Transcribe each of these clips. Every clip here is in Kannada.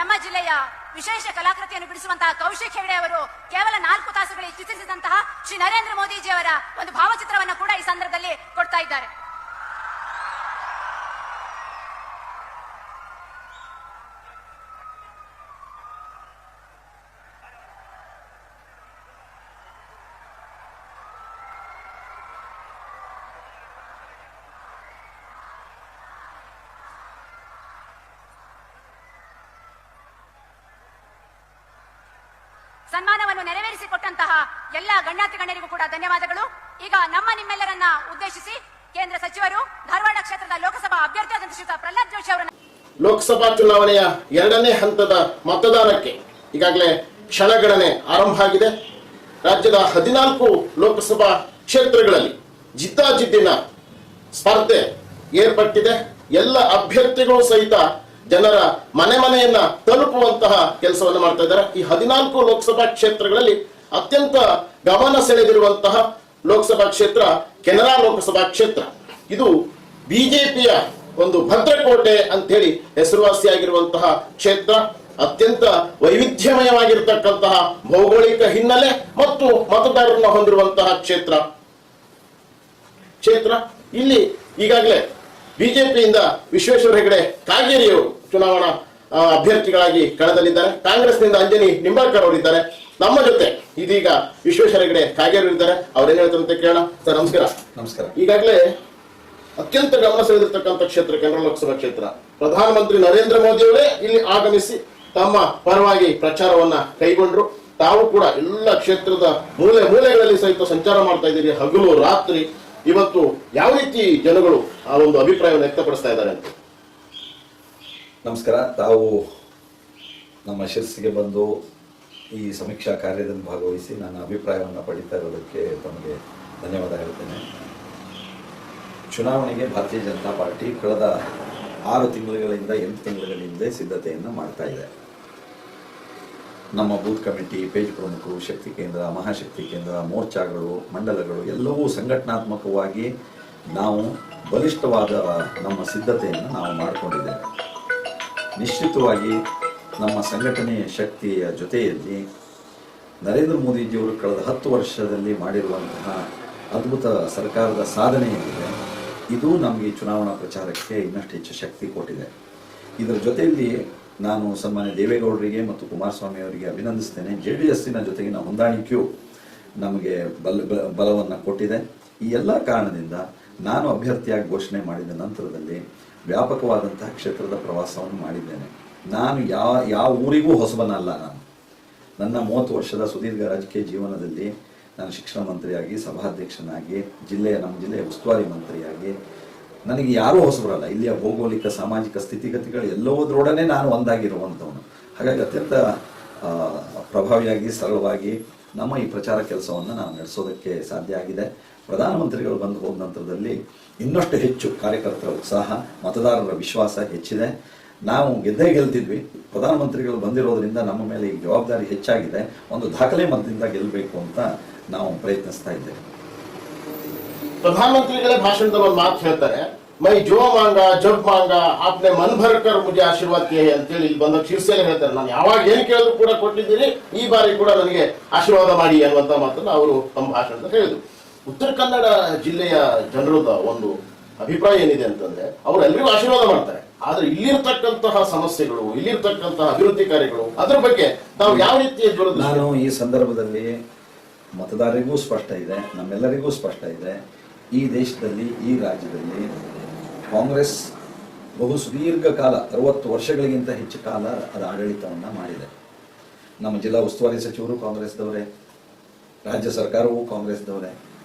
ನಮ್ಮ ಜಿಲ್ಲೆಯ ವಿಶೇಷ ಕಲಾಕೃತಿಯನ್ನು ಬಿಡಿಸುವಂತಹ ಕೌಶಿಕ್ ಹೆಗಡೆ ಅವರು ಕೇವಲ 4 ತಾಸುಗಳಿಗೆ ಚಿತ್ರಿಸಿದಂತಹ ಶ್ರೀ ನರೇಂದ್ರ ಮೋದಿಜಿಯವರ ಒಂದು ಭಾವಚಿತ್ರವನ್ನು ಕೂಡ ಈ ಸಂದರ್ಭದಲ್ಲಿ ಕೊಡ್ತಾ ಇದ್ದಾರೆ. ಸನ್ಮಾನವನ್ನು ನೆರವೇರಿಸಿಕೊಟ್ಟಂತಹ ಎಲ್ಲ ಗಣ್ಯಾತಿ ಗಣ್ಯರಿಗೂ ಕೂಡ ಧನ್ಯವಾದಗಳು. ಈಗ ನಿಮ್ಮೆಲ್ಲರನ್ನ ಉದ್ದೇಶಿಸಿ ಕೇಂದ್ರ ಸಚಿವರು ಧಾರವಾಡ ಕ್ಷೇತ್ರದ ಲೋಕಸಭಾ ಅಭ್ಯರ್ಥಿಯಾದಂತಹ ಶ್ರೀ ಪ್ರಹ್ಲಾದ್ ಜೋಶಿ ಅವರನ್ನು ಲೋಕಸಭಾ ಚುನಾವಣೆಯ 2ನೇ ಹಂತದ ಮತದಾನಕ್ಕೆ ಈಗಾಗಲೇ ಕ್ಷಣಗಣನೆ ಆರಂಭ ಆಗಿದೆ. ರಾಜ್ಯದ 14 ಲೋಕಸಭಾ ಕ್ಷೇತ್ರಗಳಲ್ಲಿ ಜಿದ್ದಾಜಿದ್ದಿನ ಸ್ಪರ್ಧೆ ಏರ್ಪಟ್ಟಿದೆ. ಎಲ್ಲ ಅಭ್ಯರ್ಥಿಗಳು ಸಹಿತ ಜನರ ಮನೆಯನ್ನ ತಲುಪುವಂತಹ ಕೆಲಸವನ್ನು ಮಾಡ್ತಾ ಇದ್ದಾರೆ. ಈ 14 ಲೋಕಸಭಾ ಕ್ಷೇತ್ರಗಳಲ್ಲಿ ಅತ್ಯಂತ ಗಮನ ಸೆಳೆದಿರುವಂತಹ ಲೋಕಸಭಾ ಕ್ಷೇತ್ರ ಕೆನರಾ ಲೋಕಸಭಾ ಕ್ಷೇತ್ರ. ಇದು ಬಿಜೆಪಿಯ ಒಂದು ಭದ್ರಕೋಟೆ ಅಂತ ಹೇಳಿ ಹೆಸರುವಾಸಿಯಾಗಿರುವಂತಹ ಕ್ಷೇತ್ರ. ಅತ್ಯಂತ ವೈವಿಧ್ಯಮಯವಾಗಿರತಕ್ಕಂತಹ ಭೌಗೋಳಿಕ ಹಿನ್ನೆಲೆ ಮತ್ತು ಮತದಾರರನ್ನ ಹೊಂದಿರುವಂತಹ ಕ್ಷೇತ್ರ. ಇಲ್ಲಿ ಈಗಾಗಲೇ ಬಿಜೆಪಿಯಿಂದ ವಿಶ್ವೇಶ್ವರ ಹೆಗಡೆ ಕಾಗೇರಿಯವರು ಚುನಾವಣಾ ಅಭ್ಯರ್ಥಿಗಳಾಗಿ ಕಣದಲ್ಲಿದ್ದಾರೆ. ಕಾಂಗ್ರೆಸ್ನಿಂದ ಅಂಜನಿ ನಿಂಬಾಳ್ಕರ್ ಅವರಿದ್ದಾರೆ. ನಮ್ಮ ಜೊತೆ ಇದೀಗ ವಿಶ್ವೇಶ್ವರ ಹೆಗಡೆ ಕಾಗೇರಿ ಇದ್ದಾರೆ. ಅವ್ರೇನ್ ಹೇಳ್ತಾರೆ ಅಂತ ಕೇಳೋಣ. ಸರ್ ನಮಸ್ಕಾರ. ನಮಸ್ಕಾರ. ಈಗಾಗಲೇ ಅತ್ಯಂತ ಗಮನ ಸೆಳೆದಿರ್ತಕ್ಕಂಥ ಕ್ಷೇತ್ರ ಕೆನರಾ ಲೋಕಸಭಾ ಕ್ಷೇತ್ರ. ಪ್ರಧಾನಮಂತ್ರಿ ನರೇಂದ್ರ ಮೋದಿ ಅವರೇ ಇಲ್ಲಿ ಆಗಮಿಸಿ ತಮ್ಮ ಪರವಾಗಿ ಪ್ರಚಾರವನ್ನ ಕೈಗೊಂಡ್ರು. ತಾವು ಕೂಡ ಎಲ್ಲ ಕ್ಷೇತ್ರದ ಮೂಲೆಗಳಲ್ಲಿ ಸಹಿತ ಸಂಚಾರ ಮಾಡ್ತಾ ಇದ್ದೀರಿ, ಹಗಲು ರಾತ್ರಿ. ಇವತ್ತು ಯಾವ ರೀತಿ ಜನಗಳು ಆ ಒಂದು ಅಭಿಪ್ರಾಯವನ್ನು ವ್ಯಕ್ತಪಡಿಸ್ತಾ ಇದ್ದಾರೆ ಅಂತ? ನಮಸ್ಕಾರ. ತಾವು ನಮ್ಮ ಶಿರಸಿಗೆ ಬಂದು ಈ ಸಮೀಕ್ಷಾ ಕಾರ್ಯದಲ್ಲಿ ಭಾಗವಹಿಸಿ ನನ್ನ ಅಭಿಪ್ರಾಯವನ್ನು ಪಡಿತಾ ಇರೋದಕ್ಕೆ ತಮಗೆ ಧನ್ಯವಾದ ಹೇಳ್ತೇನೆ. ಚುನಾವಣೆಗೆ ಭಾರತೀಯ ಜನತಾ ಪಾರ್ಟಿ ಕಳೆದ 6 ತಿಂಗಳುಗಳಿಂದ 8 ತಿಂಗಳುಗಳಿಂದ ಸಿದ್ಧತೆಯನ್ನು ಮಾಡ್ತಾ ಇದೆ. ನಮ್ಮ ಬೂತ್ ಕಮಿಟಿ, ಪೇಜ್ ಪ್ರಮುಖರು, ಶಕ್ತಿ ಕೇಂದ್ರ, ಮಹಾಶಕ್ತಿ ಕೇಂದ್ರ, ಮೋರ್ಚಾಗಳು, ಮಂಡಲಗಳು ಎಲ್ಲವೂ ಸಂಘಟನಾತ್ಮಕವಾಗಿ ನಾವು ಬಲಿಷ್ಠವಾದ ನಮ್ಮ ಸಿದ್ಧತೆಯನ್ನು ನಾವು ಮಾಡಿಕೊಂಡಿದ್ದೇವೆ. ನಿಶ್ಚಿತವಾಗಿ ನಮ್ಮ ಸಂಘಟನೆಯ ಶಕ್ತಿಯ ಜೊತೆಯಲ್ಲಿ ನರೇಂದ್ರ ಮೋದಿಜಿಯವರು ಕಳೆದ 10 ವರ್ಷದಲ್ಲಿ ಮಾಡಿರುವಂತಹ ಅದ್ಭುತ ಸರ್ಕಾರದ ಸಾಧನೆ ಏನಿದೆ, ಇದು ನಮಗೆ ಚುನಾವಣಾ ಪ್ರಚಾರಕ್ಕೆ ಇನ್ನಷ್ಟು ಹೆಚ್ಚು ಶಕ್ತಿ ಕೊಟ್ಟಿದೆ. ಇದರ ಜೊತೆಯಲ್ಲಿ ನಾನು ಸನ್ಮಾನ್ಯ ದೇವೇಗೌಡರಿಗೆ ಮತ್ತು ಕುಮಾರಸ್ವಾಮಿ ಅವರಿಗೆ ಅಭಿನಂದಿಸ್ತೇನೆ. JDSನ ಜೊತೆಗಿನ ಹೊಂದಾಣಿಕೆಯು ನಮಗೆ ಬಲವನ್ನು ಕೊಟ್ಟಿದೆ. ಈ ಎಲ್ಲ ಕಾರಣದಿಂದ ನಾನು ಅಭ್ಯರ್ಥಿಯಾಗಿ ಘೋಷಣೆ ಮಾಡಿದ ನಂತರದಲ್ಲಿ ವ್ಯಾಪಕವಾದಂತಹ ಕ್ಷೇತ್ರದ ಪ್ರವಾಸವನ್ನು ಮಾಡಿದ್ದೇನೆ. ನಾನು ಯಾವ ಊರಿಗೂ ಹೊಸಬನಲ್ಲ. ನನ್ನ 30 ವರ್ಷದ ಸುದೀರ್ಘ ರಾಜಕೀಯ ಜೀವನದಲ್ಲಿ ನಾನು ಶಿಕ್ಷಣ ಮಂತ್ರಿಯಾಗಿ, ಸಭಾಧ್ಯಕ್ಷನಾಗಿ, ನಮ್ಮ ಜಿಲ್ಲೆಯ ಉಸ್ತುವಾರಿ ಮಂತ್ರಿಯಾಗಿ ನನಗೆ ಯಾರೂ ಹೊಸಬರಲ್ಲ. ಇಲ್ಲಿಯ ಭೌಗೋಳಿಕ ಸಾಮಾಜಿಕ ಸ್ಥಿತಿಗತಿಗಳು ಎಲ್ಲದರೊಡನೆ ನಾನು ಒಂದಾಗಿರುವಂಥವನು. ಹಾಗಾಗಿ ಅತ್ಯಂತ ಪ್ರಭಾವಿಯಾಗಿ, ಸರಳವಾಗಿ ನಮ್ಮ ಈ ಪ್ರಚಾರ ಕೆಲಸವನ್ನು ನಾವು ನಡೆಸೋದಕ್ಕೆ ಸಾಧ್ಯ ಆಗಿದೆ. ಪ್ರಧಾನಮಂತ್ರಿಗಳು ಬಂದು ಹೋದ ನಂತರದಲ್ಲಿ ಇನ್ನಷ್ಟು ಹೆಚ್ಚು ಕಾರ್ಯಕರ್ತರ ಉತ್ಸಾಹ, ಮತದಾರರ ವಿಶ್ವಾಸ ಹೆಚ್ಚಿದೆ. ನಾವು ಗೆಲ್ತಿದ್ವಿ. ಪ್ರಧಾನಮಂತ್ರಿಗಳು ಬಂದಿರೋದ್ರಿಂದ ನಮ್ಮ ಮೇಲೆ ಈ ಜವಾಬ್ದಾರಿ ಹೆಚ್ಚಾಗಿದೆ. ಒಂದು ದಾಖಲೆ ಮತದಿಂದ ಗೆಲ್ಲಬೇಕು ಅಂತ ನಾವು ಪ್ರಯತ್ನಿಸ್ತಾ ಇದ್ದೇವೆ. ಪ್ರಧಾನಮಂತ್ರಿಗಳೇ ಭಾಷಣದಲ್ಲಿ ಒಂದು ಮಾತು ಹೇಳ್ತಾರೆ, ಮೈ ಜೋ ಮಾಂಗ ಜಬ್ ಮಾಂಗ ಆಪ್ನೆ ಮನ್ ಭರ್ಕರ್ ಮುಜೆ ಆಶೀರ್ವಾದ ಕೆ ಅಂತೇಳಿ ಇಲ್ಲಿ ಬಂದ ಶಿರ್ಸೇನೆ ಹೇಳ್ತಾರೆ. ನಾನು ಯಾವಾಗ ಏನ್ ಕೇಳಿದ್ರು ಕೂಡ ಕೊಟ್ಟಿದ್ದೀನಿ, ಈ ಬಾರಿ ಕೂಡ ನನಗೆ ಆಶೀರ್ವಾದ ಮಾಡಿ ಅನ್ನುವಂತ ಮಾತನ್ನ ಅವರು ತಮ್ಮ ಭಾಷಣದಲ್ಲಿ ಹೇಳಿದ್ರು. ಉತ್ತರ ಕನ್ನಡ ಜಿಲ್ಲೆಯ ಜನರದ ಒಂದು ಅಭಿಪ್ರಾಯ ಏನಿದೆ ಅಂತಂದ್ರೆ, ಅವರು ಎಲ್ರಿಗೂ ಆಶೀರ್ವಾದ ಮಾಡ್ತಾರೆ, ಆದ್ರೆ ಇಲ್ಲಿರ್ತಕ್ಕಂತಹ ಸಮಸ್ಯೆಗಳು, ಇಲ್ಲಿರ್ತಕ್ಕಂತಹ ಅಭಿವೃದ್ಧಿ ಕಾರ್ಯಗಳು, ಅದರ ಬಗ್ಗೆ ನಾವು ಯಾವ ರೀತಿಯ ನಾನು ಈ ಸಂದರ್ಭದಲ್ಲಿ ಮತದಾರರಿಗೂ ಸ್ಪಷ್ಟ ಇದೆ, ನಮ್ಮೆಲ್ಲರಿಗೂ ಸ್ಪಷ್ಟ ಇದೆ. ಈ ದೇಶದಲ್ಲಿ, ಈ ರಾಜ್ಯದಲ್ಲಿ ಕಾಂಗ್ರೆಸ್ ಬಹು ಸುದೀರ್ಘ ಕಾಲ, 60 ವರ್ಷಗಳಿಗಿಂತ ಹೆಚ್ಚು ಕಾಲ ಅದು ಆಡಳಿತವನ್ನು ಮಾಡಿದೆ. ನಮ್ಮ ಜಿಲ್ಲಾ ಉಸ್ತುವಾರಿ ಸಚಿವರು ಕಾಂಗ್ರೆಸ್ದವರೇ, ರಾಜ್ಯ ಸರ್ಕಾರವೂ ಕಾಂಗ್ರೆಸ್ದವರೇ.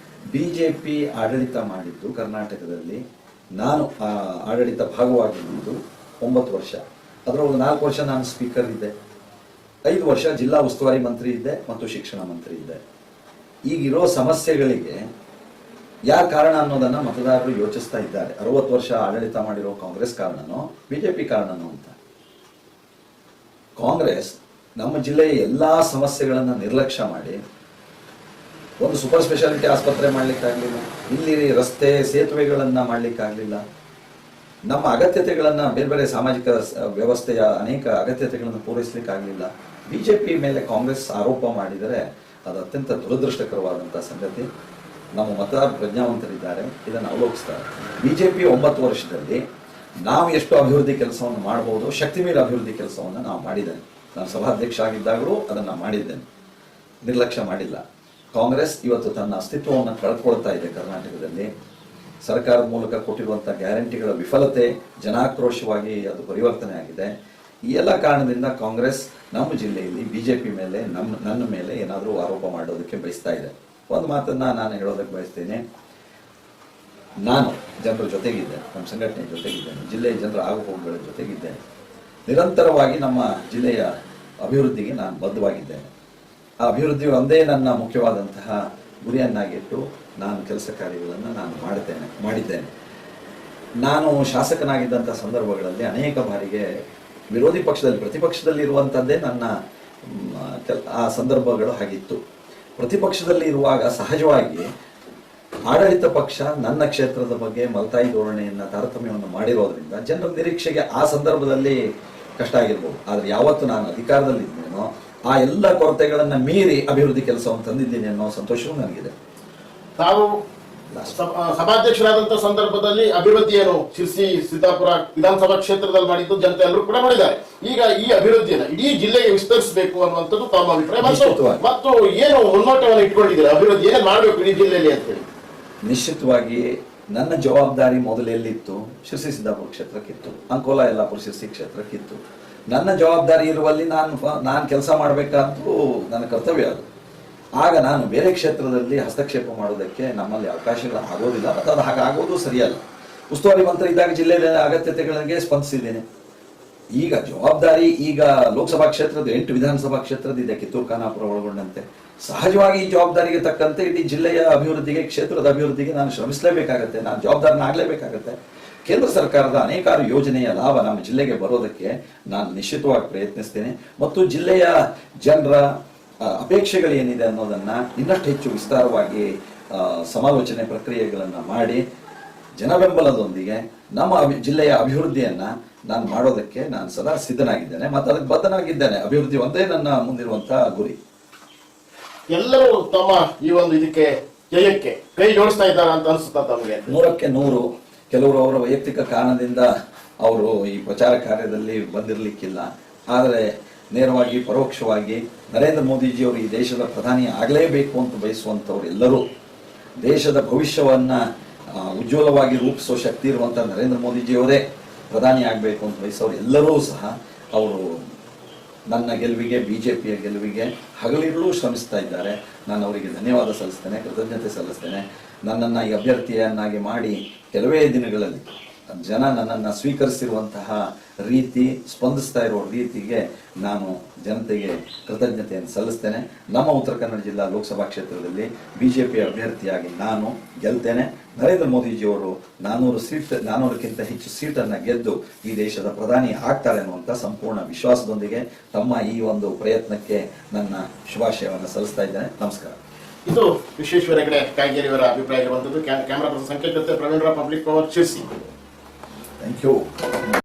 ಬಿಜೆಪಿ ಆಡಳಿತ ಮಾಡಿದ್ದು ಕರ್ನಾಟಕದಲ್ಲಿ, ನಾನು ಆ ಆಡಳಿತ ಭಾಗವಾಗಿದ್ದು 9 ವರ್ಷ. ಅದರೊಳಗೆ 4 ವರ್ಷ ನಾನು ಸ್ಪೀಕರ್ ಇದ್ದೆ, 5 ವರ್ಷ ಜಿಲ್ಲಾ ಉಸ್ತುವಾರಿ ಮಂತ್ರಿ ಇದ್ದೆ ಮತ್ತು ಶಿಕ್ಷಣ ಮಂತ್ರಿ ಇದ್ದೆ. ಈಗಿರೋ ಸಮಸ್ಯೆಗಳಿಗೆ ಯಾರು ಕಾರಣ ಅನ್ನೋದನ್ನ ಮತದಾರರು ಯೋಚಿಸ್ತಾ ಇದ್ದಾರೆ. 60 ವರ್ಷ ಆಡಳಿತ ಮಾಡಿರೋ ಕಾಂಗ್ರೆಸ್ ಕಾರಣನೋ ಬಿಜೆಪಿ ಕಾರಣನೋ ಅಂತ. ಕಾಂಗ್ರೆಸ್ ನಮ್ಮ ಜಿಲ್ಲೆಯ ಎಲ್ಲಾ ಸಮಸ್ಯೆಗಳನ್ನ ನಿರ್ಲಕ್ಷ್ಯ ಮಾಡಿ ಒಂದು ಸೂಪರ್ ಸ್ಪೆಷಾಲಿಟಿ ಆಸ್ಪತ್ರೆ ಮಾಡ್ಲಿಕ್ಕಾಗ್ಲಿಲ್ಲ, ಇಲ್ಲಿ ರಸ್ತೆ ಸೇತುವೆಗಳನ್ನ ಮಾಡ್ಲಿಕ್ಕಾಗ್ಲಿಲ್ಲ, ನಮ್ಮ ಅಗತ್ಯತೆಗಳನ್ನು ಬೇರೆ ಬೇರೆ ಸಾಮಾಜಿಕ ವ್ಯವಸ್ಥೆಯ ಅನೇಕ ಅಗತ್ಯತೆಗಳನ್ನು ಪೂರೈಸಲಿಕ್ಕಾಗಲಿಲ್ಲ. ಬಿಜೆಪಿ ಮೇಲೆ ಕಾಂಗ್ರೆಸ್ ಆರೋಪ ಮಾಡಿದರೆ ಅದು ಅತ್ಯಂತ ದುರದೃಷ್ಟಕರವಾದಂಥ ಸಂಗತಿ. ನಮ್ಮ ಮತದಾರ ಪ್ರಜ್ಞಾವಂತರಿದ್ದಾರೆ, ಇದನ್ನು ಅವಲೋಕಿಸ್ತಾರೆ. ಬಿಜೆಪಿ 9 ವರ್ಷದಲ್ಲಿ ನಾವು ಎಷ್ಟು ಅಭಿವೃದ್ಧಿ ಕೆಲಸವನ್ನು ಮಾಡಬಹುದು, ಶಕ್ತಿ ಮೀರಿ ಅಭಿವೃದ್ಧಿ ಕೆಲಸವನ್ನು ನಾವು ಮಾಡಿದ್ದೇನೆ. ನಾನು ಸಭಾಧ್ಯಕ್ಷ ಆಗಿದ್ದಾಗಲೂ ಅದನ್ನು ಮಾಡಿದ್ದೇನೆ, ನಿರ್ಲಕ್ಷ್ಯ ಮಾಡಿಲ್ಲ. ಕಾಂಗ್ರೆಸ್ ಇವತ್ತು ತನ್ನ ಅಸ್ತಿತ್ವವನ್ನು ಕಳ್ಕೊಳ್ತಾ ಇದೆ. ಕರ್ನಾಟಕದಲ್ಲಿ ಸರ್ಕಾರದ ಮೂಲಕ ಕೊಟ್ಟಿರುವಂಥ ಗ್ಯಾರಂಟಿಗಳ ವಿಫಲತೆ ಜನಾಕ್ರೋಶವಾಗಿ ಅದು ಪರಿವರ್ತನೆ ಆಗಿದೆ. ಈ ಎಲ್ಲ ಕಾರಣದಿಂದ ಕಾಂಗ್ರೆಸ್ ನಮ್ಮ ಜಿಲ್ಲೆಯಲ್ಲಿ ಬಿಜೆಪಿ ಮೇಲೆ ನನ್ನ ಮೇಲೆ ಏನಾದರೂ ಆರೋಪ ಮಾಡೋದಕ್ಕೆ ಬಯಸ್ತಾ ಇದೆ. ಒಂದು ಮಾತನ್ನ ನಾನು ಹೇಳೋದಕ್ಕೆ ಬಯಸ್ತೇನೆ. ನಾನು ಜನರ ಜೊತೆಗಿದ್ದೇನೆ, ನಮ್ಮ ಸಂಘಟನೆ ಜೊತೆಗಿದ್ದೇನೆ, ಜಿಲ್ಲೆಯ ಜನರ ಆಗುಹೋಗುಗಳ ಜೊತೆಗಿದ್ದೇನೆ. ನಿರಂತರವಾಗಿ ನಮ್ಮ ಜಿಲ್ಲೆಯ ಅಭಿವೃದ್ಧಿಗೆ ನಾನು ಬದ್ಧವಾಗಿದ್ದೇನೆ. ಆ ಅಭಿವೃದ್ಧಿ ಒಂದೇ ನನ್ನ ಮುಖ್ಯವಾದಂತಹ ಗುರಿಯನ್ನಾಗಿಟ್ಟು ನಾನು ಕೆಲಸ ಕಾರ್ಯಗಳನ್ನು ನಾನು ಮಾಡಿದ್ದೇನೆ. ನಾನು ಶಾಸಕನಾಗಿದ್ದಂಥ ಸಂದರ್ಭಗಳಲ್ಲಿ ಅನೇಕ ಬಾರಿಗೆ ವಿರೋಧಿ ಪಕ್ಷದಲ್ಲಿ, ಪ್ರತಿಪಕ್ಷದಲ್ಲಿ ಇರುವಂಥದ್ದೇ ನನ್ನ ಆ ಸಂದರ್ಭಗಳು ಹಾಗಿತ್ತು. ಪ್ರತಿಪಕ್ಷದಲ್ಲಿ ಇರುವಾಗ ಸಹಜವಾಗಿ ಆಡಳಿತ ಪಕ್ಷ ನನ್ನ ಕ್ಷೇತ್ರದ ಬಗ್ಗೆ ಮಲತಾಯಿ ಧೋರಣೆಯನ್ನು ತಾರತಮ್ಯವನ್ನು ಮಾಡಿರೋದ್ರಿಂದ ಜನರ ನಿರೀಕ್ಷೆಗೆ ಆ ಸಂದರ್ಭದಲ್ಲಿ ಕಷ್ಟ ಆಗಿರ್ಬೋದು. ಆದರೆ ಯಾವತ್ತು ನಾನು ಅಧಿಕಾರದಲ್ಲಿದ್ದೇನೋ ಆ ಎಲ್ಲ ಕೊರತೆಗಳನ್ನು ಮೀರಿ ಅಭಿವೃದ್ಧಿ ಕೆಲಸವನ್ನು ತಂದಿದ್ದೀನಿ ಅನ್ನೋ ಸಂತೋಷವೂ ನನಗಿದೆ. ತಾವು ಸಭಾಧ್ಯಕ್ಷರಾದಂತಹ ಸಂದರ್ಭದಲ್ಲಿ ಅಭಿವೃದ್ಧಿ ಏನು ಶಿರ್ಸಿ ಸಿದ್ದಾಪುರ ವಿಧಾನಸಭಾ ಕ್ಷೇತ್ರದಲ್ಲಿ ಮಾಡಿದ್ದು ಜನತೆ ಎಲ್ಲರೂ ಕೂಡ ನೋಡಿದ್ದಾರೆ. ಈಗ ಈ ಅಭಿವೃದ್ಧಿಯನ್ನು ಇಡೀ ಜಿಲ್ಲೆಗೆ ವಿಸ್ತರಿಸಬೇಕು ಅನ್ನುವಂಥದ್ದು ತಮ್ಮ ಅಭಿಪ್ರಾಯ. ಮತ್ತು ಏನು ಮುನ್ನೋಟವನ್ನು ಇಟ್ಕೊಂಡಿದ್ದೀರಾ, ಅಭಿವೃದ್ಧಿ ಏನೇ ಮಾಡಬೇಕು ಇಡೀ ಜಿಲ್ಲೆಯಲ್ಲಿ ಅಂತ ಹೇಳಿ? ನಿಶ್ಚಿತವಾಗಿ ನನ್ನ ಜವಾಬ್ದಾರಿ ಮೊದಲು ಎಲ್ಲಿತ್ತು? ಶಿರ್ಸಿ ಸಿದ್ದಾಪುರ ಕ್ಷೇತ್ರಕ್ಕಿತ್ತು, ಅಂಕೋಲಾ ಯಲ್ಲಾಪುರ ಶಿರ್ಸಿ ಕ್ಷೇತ್ರಕ್ಕಿತ್ತು. ನನ್ನ ಜವಾಬ್ದಾರಿ ಇರುವಲ್ಲಿ ನಾನು ಕೆಲಸ ಮಾಡಬೇಕಾದ್ದು ನನ್ನ ಕರ್ತವ್ಯ. ಅದು ಆಗ ನಾನು ಬೇರೆ ಕ್ಷೇತ್ರದಲ್ಲಿ ಹಸ್ತಕ್ಷೇಪ ಮಾಡೋದಕ್ಕೆ ನಮ್ಮಲ್ಲಿ ಅವಕಾಶಗಳು ಆಗೋದಿಲ್ಲ, ಮತ್ತು ಅದು ಹಾಗಾಗೋದು ಸರಿಯಲ್ಲ. ಉಸ್ತುವಾರಿ ಮಂತ್ರಿ ಇದ್ದಾಗ ಜಿಲ್ಲೆಯ ಅಗತ್ಯತೆಗಳಿಗೆ ಸ್ಪಂದಿಸಿದ್ದೇನೆ. ಈಗ ಜವಾಬ್ದಾರಿ ಈಗ ಲೋಕಸಭಾ ಕ್ಷೇತ್ರದ 8 ವಿಧಾನಸಭಾ ಕ್ಷೇತ್ರದಿದೆ, ಕಿತ್ತೂರು ಖಾನಾಪುರ ಒಳಗೊಂಡಂತೆ. ಸಹಜವಾಗಿ ಈ ಜವಾಬ್ದಾರಿಗೆ ತಕ್ಕಂತೆ ಇಡೀ ಜಿಲ್ಲೆಯ ಅಭಿವೃದ್ಧಿಗೆ, ಕ್ಷೇತ್ರದ ಅಭಿವೃದ್ಧಿಗೆ ನಾನು ಶ್ರಮಿಸಲೇಬೇಕಾಗತ್ತೆ, ನಾನು ಜವಾಬ್ದಾರನಾಗಲೇಬೇಕಾಗತ್ತೆ. ಕೇಂದ್ರ ಸರ್ಕಾರದ ಅನೇಕಾರು ಯೋಜನೆಯ ಲಾಭ ನಮ್ಮ ಜಿಲ್ಲೆಗೆ ಬರೋದಕ್ಕೆ ನಾನು ನಿಶ್ಚಿತವಾಗಿ ಪ್ರಯತ್ನಿಸ್ತೇನೆ. ಮತ್ತು ಜಿಲ್ಲೆಯ ಜನರ ಅಪೇಕ್ಷೆಗಳೇನಿದೆ ಅನ್ನೋದನ್ನ ಇನ್ನಷ್ಟು ಹೆಚ್ಚು ವಿಸ್ತಾರವಾಗಿ ಸಮಾಲೋಚನೆ ಪ್ರಕ್ರಿಯೆಗಳನ್ನು ಮಾಡಿ ಜನಬೆಂಬಲದೊಂದಿಗೆ ನಮ್ಮ ಜಿಲ್ಲೆಯ ಅಭಿವೃದ್ಧಿಯನ್ನ ನಾನು ಮಾಡೋದಕ್ಕೆ ನಾನು ಸದಾ ಸಿದ್ಧನಾಗಿದ್ದೇನೆ ಮತ್ತು ಅದಕ್ಕೆ ಬದ್ಧನಾಗಿದ್ದೇನೆ. ಅಭಿವೃದ್ಧಿ ಒಂದೇ ನನ್ನ ಮುಂದಿರುವಂತಹ ಗುರಿ. ಎಲ್ಲರೂ ತಮ್ಮ ಈ ಒಂದು ಇದಕ್ಕೆ ಜಯಕ್ಕೆ ಕೈ ಜೋಡಿಸ್ತಾ ಇದ್ದಾರೆ ಅಂತ ಅನಿಸುತ್ತಾ ತಮಗೆ? 100ಕ್ಕೆ 100. ಕೆಲವರು ಅವರ ವೈಯಕ್ತಿಕ ಕಾರಣದಿಂದ ಅವರು ಈ ಪ್ರಚಾರ ಕಾರ್ಯದಲ್ಲಿ ಬಂದಿರಲಿಕ್ಕಿಲ್ಲ. ಆದರೆ ನೇರವಾಗಿ ಪರೋಕ್ಷವಾಗಿ ನರೇಂದ್ರ ಮೋದಿಜಿಯವರು ಈ ದೇಶದ ಪ್ರಧಾನಿ ಆಗಲೇಬೇಕು ಅಂತ ಬಯಸುವಂಥವ್ರು ಎಲ್ಲರೂ, ದೇಶದ ಭವಿಷ್ಯವನ್ನ ಉಜ್ವಲವಾಗಿ ರೂಪಿಸೋ ಶಕ್ತಿ ಇರುವಂಥ ನರೇಂದ್ರ ಮೋದಿಜಿಯವರೇ ಪ್ರಧಾನಿ ಆಗಬೇಕು ಅಂತ ಬಯಸೋರು ಎಲ್ಲರೂ ಸಹ ಅವರು ನನ್ನ ಗೆಲುವಿಗೆ, ಬಿಜೆಪಿಯ ಗೆಲುವಿಗೆ ಹಗಲಿರುಳು ಶ್ರಮಿಸ್ತಾ ಇದ್ದಾರೆ. ನಾನು ಅವರಿಗೆ ಧನ್ಯವಾದ ಸಲ್ಲಿಸ್ತೇನೆ, ಕೃತಜ್ಞತೆ ಸಲ್ಲಿಸ್ತೇನೆ. ನನ್ನನ್ನು ಈ ಅಭ್ಯರ್ಥಿಯನ್ನಾಗಿ ಮಾಡಿ ಕೆಲವೇ ದಿನಗಳಲ್ಲಿ ಜನ ನನ್ನನ್ನು ಸ್ವೀಕರಿಸಿರುವಂತಹ ರೀತಿ, ಸ್ಪಂದಿಸ್ತಾ ಇರೋ ರೀತಿಗೆ ನಾನು ಜನತೆಗೆ ಕೃತಜ್ಞತೆಯನ್ನು ಸಲ್ಲಿಸ್ತೇನೆ. ನಮ್ಮ ಉತ್ತರ ಕನ್ನಡ ಜಿಲ್ಲಾ ಲೋಕಸಭಾ ಕ್ಷೇತ್ರದಲ್ಲಿ ಬಿಜೆಪಿ ಅಭ್ಯರ್ಥಿಯಾಗಿ ನಾನು ಗೆಲ್ತೇನೆ. ನರೇಂದ್ರ ಮೋದಿಜಿಯವರು 400ಕ್ಕಿಂತ ಹೆಚ್ಚು ಸೀಟನ್ನು ಗೆದ್ದು ಈ ದೇಶದ ಪ್ರಧಾನಿ ಆಗ್ತಾರೆ ಅನ್ನುವಂಥ ಸಂಪೂರ್ಣ ವಿಶ್ವಾಸದೊಂದಿಗೆ ತಮ್ಮ ಈ ಒಂದು ಪ್ರಯತ್ನಕ್ಕೆ ನನ್ನ ಶುಭಾಶಯವನ್ನು ಸಲ್ಲಿಸ್ತಾ ಇದ್ದೇನೆ. ನಮಸ್ಕಾರ. ಇದು ವಿಶ್ವೇಶ್ವರ ಹೆಗಡೆ ಕಾಗೇರಿ ಅವರ ಅಭಿಪ್ರಾಯ ಇರುವಂತದ್ದು. ಕ್ಯಾಮರಾ ಪರ್ಸನ್ ಸಂಖ್ಯೆ ಜೊತೆ Praveen Rao, public power, Sirsi. Thank you.